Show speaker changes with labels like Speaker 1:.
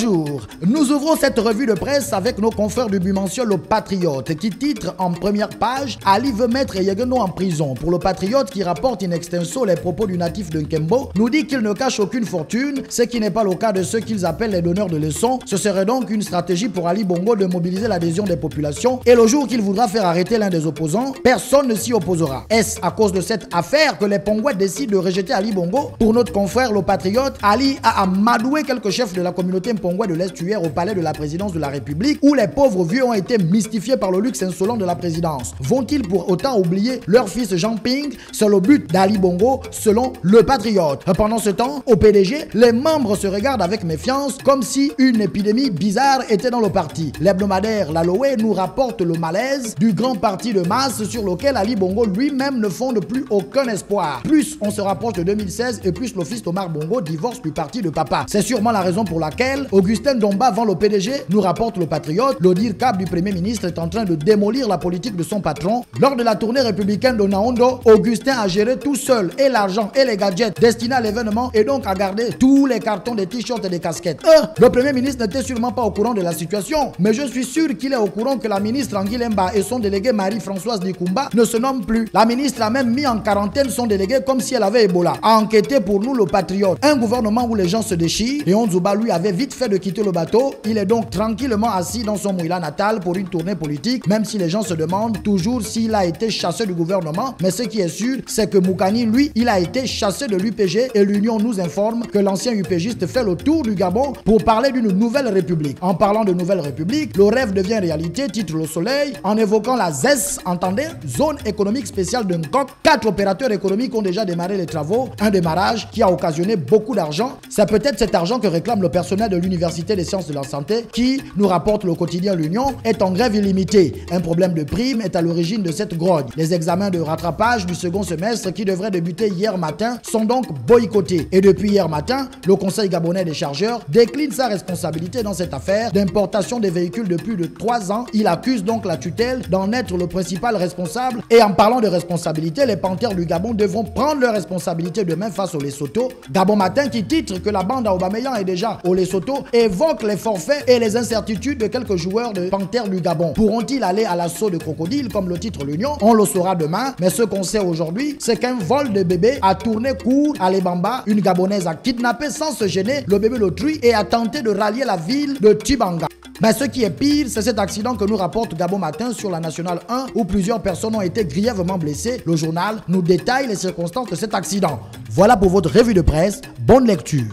Speaker 1: Bonjour, nous ouvrons cette revue de presse avec nos confrères du bimensuel Le Patriote qui titre en première page « Ali veut mettre Yegeno en prison ». Pour Le Patriote qui rapporte in extenso les propos du natif de Nkembo, nous dit qu'il ne cache aucune fortune, ce qui n'est pas le cas de ceux qu'ils appellent les donneurs de leçons. Ce serait donc une stratégie pour Ali Bongo de mobiliser l'adhésion des populations et le jour qu'il voudra faire arrêter l'un des opposants, personne ne s'y opposera. Est-ce à cause de cette affaire que les Pongouais décident de rejeter Ali Bongo? Pour notre confrère Le Patriote, Ali a amadoué quelques chefs de la communauté Mpongouais de l'Estuaire au palais de la présidence de la République où les pauvres vieux ont été mystifiés par le luxe insolent de la présidence. Vont-ils pour autant oublier leur fils Jean Ping? C'est le but d'Ali Bongo selon Le Patriote. Pendant ce temps, au PDG, les membres se regardent avec méfiance comme si une épidémie bizarre était dans le parti. L'hebdomadaire L'Aloé nous rapporte le malaise du grand parti de masse sur lequel Ali Bongo lui-même ne fonde plus aucun espoir. Plus on se rapproche de 2016 et plus le fils Omar Bongo divorce du parti de papa. C'est sûrement la raison pour laquelle Augustin Domba vend le PDG, nous rapporte Le Patriote. Le dire cap du Premier ministre est en train de démolir la politique de son patron. Lors de la tournée républicaine de Naondo, Augustin a géré tout seul et l'argent et les gadgets destinés à l'événement et donc a gardé tous les cartons des t-shirts et des casquettes. Le Premier ministre n'était sûrement pas au courant de la situation, mais je suis sûr qu'il est au courant que la ministre Anguilemba et son délégué Marie-Françoise Nikumba ne se nomment plus. La ministre a même mis en quarantaine son délégué comme si elle avait Ebola. A enquêté pour nous Le Patriote. Un gouvernement où les gens se déchirent. Léon Zouba lui avait vite fait de quitter le bateau. Il est donc tranquillement assis dans son Mouila natal pour une tournée politique, même si les gens se demandent toujours s'il a été chassé du gouvernement. Mais ce qui est sûr, c'est que Moukani, lui, il a été chassé de l'UPG et l'Union nous informe que l'ancien UPGiste fait le tour du Gabon pour parler d'une nouvelle république. En parlant de nouvelle république, le rêve devient réalité, titre Le Soleil, en évoquant la ZES, entendez, Zone économique spéciale de Nkok. 4 opérateurs économiques ont déjà démarré les travaux, un démarrage qui a occasionné beaucoup d'argent. C'est peut-être cet argent que réclame le personnel de l'Université des sciences de la santé qui, nous rapporte le quotidien L'Union, est en grève illimitée. Un problème de prime est à l'origine de cette grogne. Les examens de rattrapage du second semestre qui devraient débuter hier matin sont donc boycottés. Et depuis hier matin, le Conseil gabonais des chargeurs décline sa responsabilité dans cette affaire d'importation des véhicules de plus de 3 ans. Il accuse donc la tutelle d'en être le principal responsable. Et en parlant de responsabilité, les panthères du Gabon devront prendre leurs responsabilités demain face au Lesotho. Gabon Matin qui titre que la bande à Aubameyang est déjà au Lesotho évoque les forfaits et les incertitudes de quelques joueurs de panthères du Gabon. Pourront-ils aller à l'assaut de crocodiles comme le titre L'Union? On le saura demain, mais ce qu'on sait aujourd'hui, c'est qu'un vol de bébé a tourné court à Lebamba. Une Gabonaise a kidnappé sans se gêner le bébé d'autrui et a tenté de rallier la ville de Tibanga. Mais ce qui est pire, c'est cet accident que nous rapporte Gabon Matin sur la Nationale 1 où plusieurs personnes ont été grièvement blessées. Le journal nous détaille les circonstances de cet accident. Voilà pour votre revue de presse. Bonne lecture.